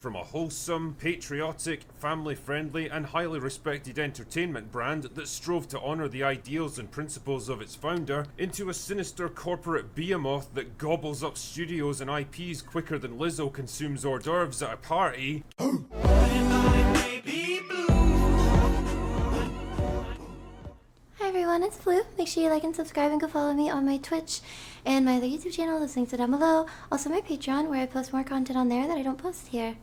From a wholesome, patriotic, family-friendly and highly respected entertainment brand that strove to honour the ideals and principles of its founder, into a sinister corporate behemoth that gobbles up studios and IPs quicker than Lizzo consumes hors d'oeuvres at a party. Hi everyone, it's Blue. Make sure you like and subscribe and go follow me on my Twitch and my other YouTube channel. Those links are down below. Also my Patreon, where I post more content on there that I don't post here.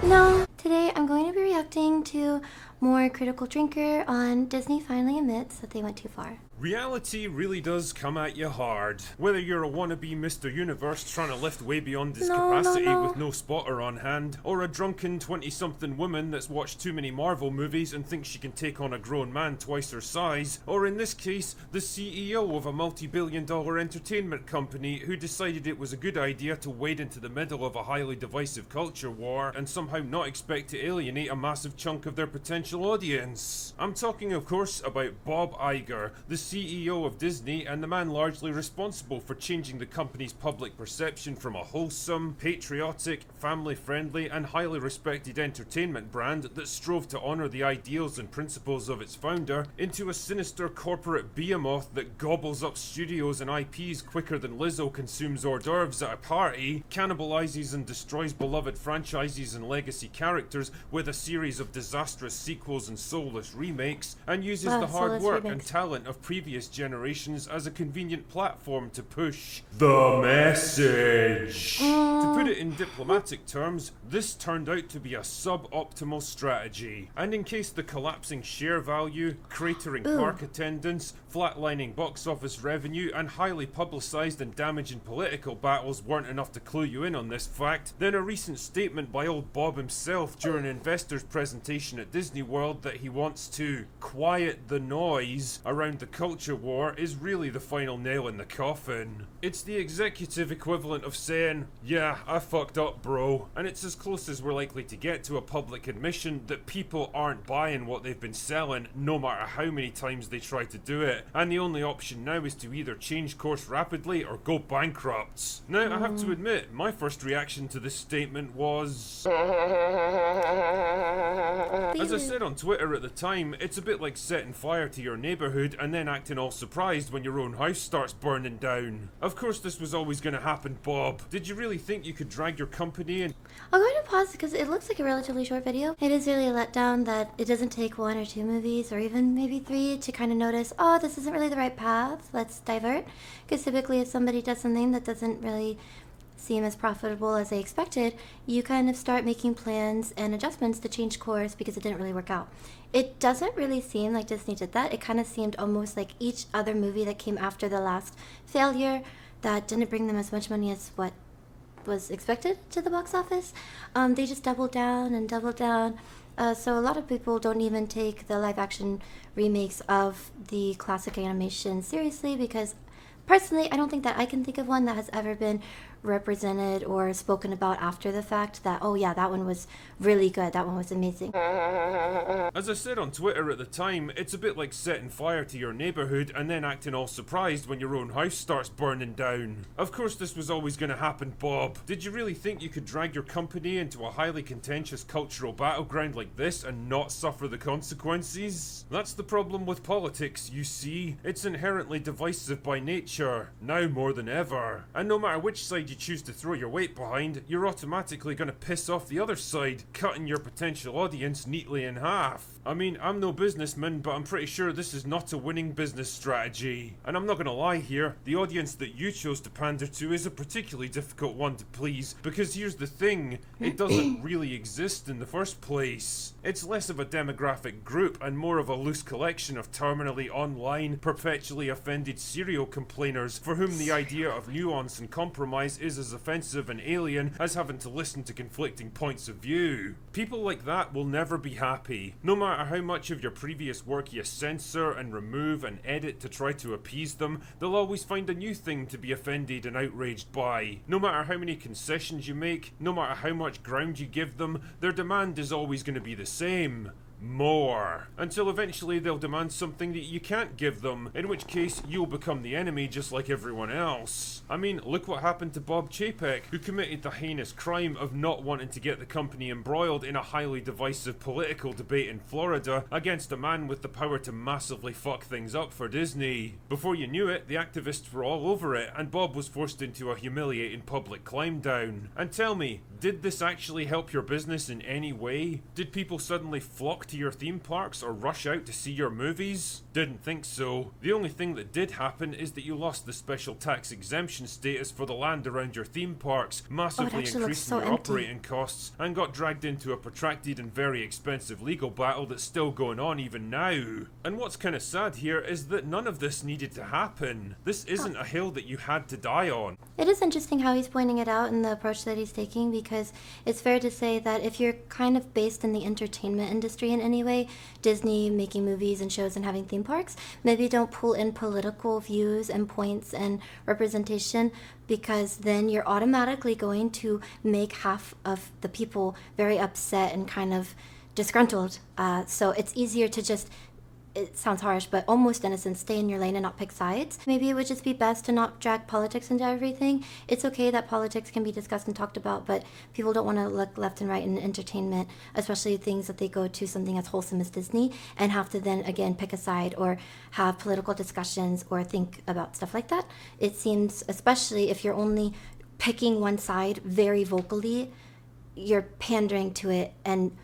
No, today I'm going to be reacting to more Critical Drinker on Disney finally admits that they went too far. Reality really does come at you hard. Whether you're a wannabe Mr. Universe trying to lift way beyond his capacity with no spotter on hand, or a drunken 20-something woman that's watched too many Marvel movies and thinks she can take on a grown man twice her size, or in this case, the CEO of a multi-billion-dollar entertainment company who decided it was a good idea to wade into the middle of a highly divisive culture war and somehow not expect to alienate a massive chunk of their potential audience. I'm talking, of course, about Bob Iger, the CEO of Disney and the man largely responsible for changing the company's public perception from a wholesome, patriotic, family-friendly and highly respected entertainment brand that strove to honour the ideals and principles of its founder into a sinister corporate behemoth that gobbles up studios and IPs quicker than Lizzo consumes hors d'oeuvres at a party, cannibalizes and destroys beloved franchises and legacy characters with a series of disastrous sequels and soulless remakes, and uses the hard work and talent of previous generations as a convenient platform to push the message. To put it in diplomatic terms, this turned out to be a suboptimal strategy. And in case the collapsing share value, cratering park attendance, flatlining box office revenue, and highly publicised and damaging political battles weren't enough to clue you in on this fact, then a recent statement by old Bob himself during an investor's presentation at Disney World that he wants to quiet the noise around the culture war is really the final nail in the coffin. It's the executive equivalent of saying, yeah, I fucked up bro, and it's as close as we're likely to get to a public admission that people aren't buying what they've been selling no matter how many times they try to do it, and the only option now is to either change course rapidly or go bankrupt. Now I have to admit, my first reaction to this statement was... As I said on Twitter at the time, it's a bit like setting fire to your neighbourhood and then acting all surprised when your own house starts burning down. Of course this was always going to happen, Bob. Did you really think you could drag your company in? I'll go ahead and pause because it looks like a relatively short video. It is really a letdown that it doesn't take 1 or 2 movies or even maybe 3 to kind of notice, oh, this isn't really the right path, let's divert. Because typically if somebody does something that doesn't really seem as profitable as they expected, you kind of start making plans and adjustments to change course because it didn't really work out. It doesn't really seem like Disney did that. It kind of seemed almost like each other movie that came after the last failure that didn't bring them as much money as what was expected to the box office. They just doubled down and doubled down. So a lot of people don't even take the live action remakes of the classic animation seriously because personally, I don't think that I can think of one that has ever been represented or spoken about after the fact that, oh yeah, that one was really good, that one was amazing. As I said on Twitter at the time, it's a bit like setting fire to your neighbourhood and then acting all surprised when your own house starts burning down. Of course this was always going to happen, Bob. Did you really think you could drag your company into a highly contentious cultural battleground like this and not suffer the consequences? That's the problem with politics, you see. It's inherently divisive by nature, now more than ever. And no matter which side you choose to throw your weight behind, you're automatically going to piss off the other side, cutting your potential audience neatly in half. I mean, I'm no businessman, but I'm pretty sure this is not a winning business strategy. And I'm not gonna lie here, the audience that you chose to pander to is a particularly difficult one to please, because here's the thing, it doesn't really exist in the first place. It's less of a demographic group and more of a loose collection of terminally online, perpetually offended serial complainers for whom the idea of nuance and compromise is as offensive and alien as having to listen to conflicting points of view. People like that will never be happy, no matter how much of your previous work you censor and remove and edit to try to appease them, they'll always find a new thing to be offended and outraged by. No matter how many concessions you make, no matter how much ground you give them, their demand is always going to be the same. more. Until eventually they'll demand something that you can't give them, in which case you'll become the enemy just like everyone else. I mean, look what happened to Bob Chapek, who committed the heinous crime of not wanting to get the company embroiled in a highly divisive political debate in Florida against a man with the power to massively fuck things up for Disney. Before you knew it, the activists were all over it, and Bob was forced into a humiliating public climb down. And tell me, did this actually help your business in any way? Did people suddenly flock to your theme parks or rush out to see your movies? Didn't think so. The only thing that did happen is that you lost the special tax exemption status for the land around your theme parks, massively increasing your operating costs, and got dragged into a protracted and very expensive legal battle that's still going on even now. And what's kind of sad here is that none of this needed to happen. This isn't a hill that you had to die on. It is interesting how he's pointing it out in the approach that he's taking, because it's fair to say that if you're kind of based in the entertainment industry in any way, Disney making movies and shows and having theme parks, maybe don't pull in political views and points and representation, because then you're automatically going to make half of the people very upset and kind of disgruntled. So it's easier to just, it sounds harsh, but almost in a sense, stay in your lane and not pick sides. Maybe it would just be best to not drag politics into everything. It's okay that politics can be discussed and talked about, but people don't want to look left and right in entertainment, especially things that they go to something as wholesome as Disney, and have to then again pick a side or have political discussions or think about stuff like that. It seems, especially if you're only picking one side very vocally, you're pandering to it, and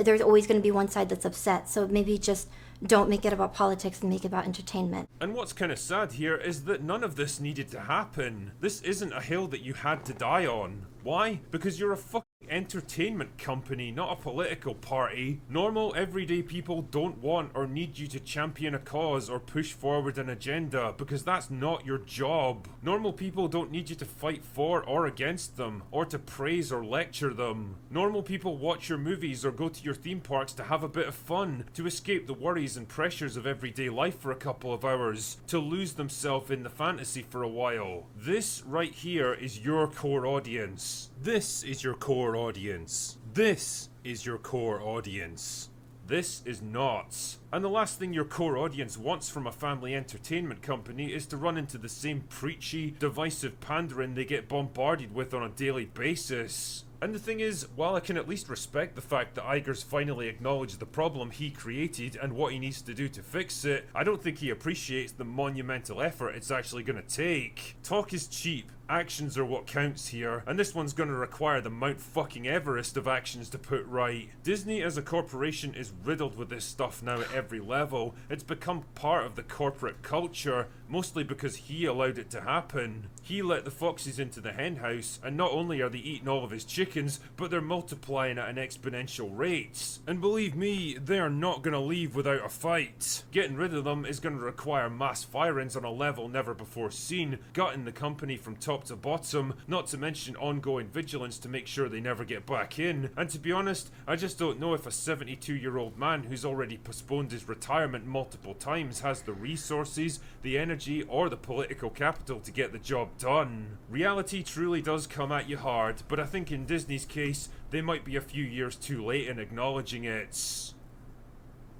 there's always going to be one side that's upset. So maybe just don't make it about politics and make it about entertainment. And what's kind of sad here is that none of this needed to happen. This isn't a hill that you had to die on. Why? Because you're a fucking entertainment company, not a political party. Normal, everyday people don't want or need you to champion a cause or push forward an agenda, because that's not your job. Normal people don't need you to fight for or against them, or to praise or lecture them. Normal people watch your movies or go to your theme parks to have a bit of fun, to escape the worries and pressures of everyday life for a couple of hours, to lose themselves in the fantasy for a while. This right here is your core audience. This is your core audience. This is your core audience. This is not. And the last thing your core audience wants from a family entertainment company is to run into the same preachy, divisive pandering they get bombarded with on a daily basis. And the thing is, while I can at least respect the fact that Iger's finally acknowledged the problem he created and what he needs to do to fix it, I don't think he appreciates the monumental effort it's actually going to take. Talk is cheap. Actions are what counts here, and this one's gonna require the Mount fucking Everest of actions to put right. Disney as a corporation is riddled with this stuff now at every level. It's become part of the corporate culture, mostly because he allowed it to happen. He let the foxes into the hen house, and not only are they eating all of his chickens, but they're multiplying at an exponential rate. And believe me, they are not gonna leave without a fight. Getting rid of them is gonna require mass firings on a level never before seen, gutting the company from top to bottom, not to mention ongoing vigilance to make sure they never get back in. And to be honest, I just don't know if a 72-year-old man who's already postponed his retirement multiple times has the resources, the energy, or the political capital to get the job done. Reality truly does come at you hard, but I think in Disney's case, they might be a few years too late in acknowledging it.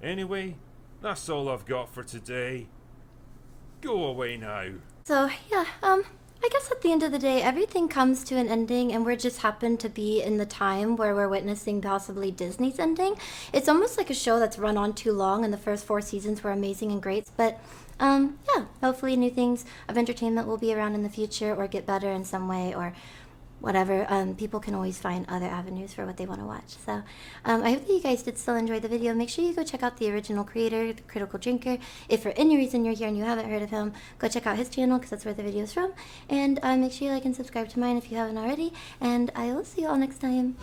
Anyway, that's all I've got for today. Go away now. So, yeah, I guess at the end of the day, everything comes to an ending, and we're just happen to be in the time where we're witnessing possibly Disney's ending. It's almost like a show that's run on too long, and the first 4 seasons were amazing and great, but yeah, hopefully new things of entertainment will be around in the future or get better in some way or whatever. People can always find other avenues for what they want to watch. So I hope that you guys did still enjoy the video. Make sure you go check out the original creator, The Critical Drinker. If for any reason you're here and you haven't heard of him, go check out his channel because that's where the video is from. And make sure you like and subscribe to mine if you haven't already. And I will see you all next time.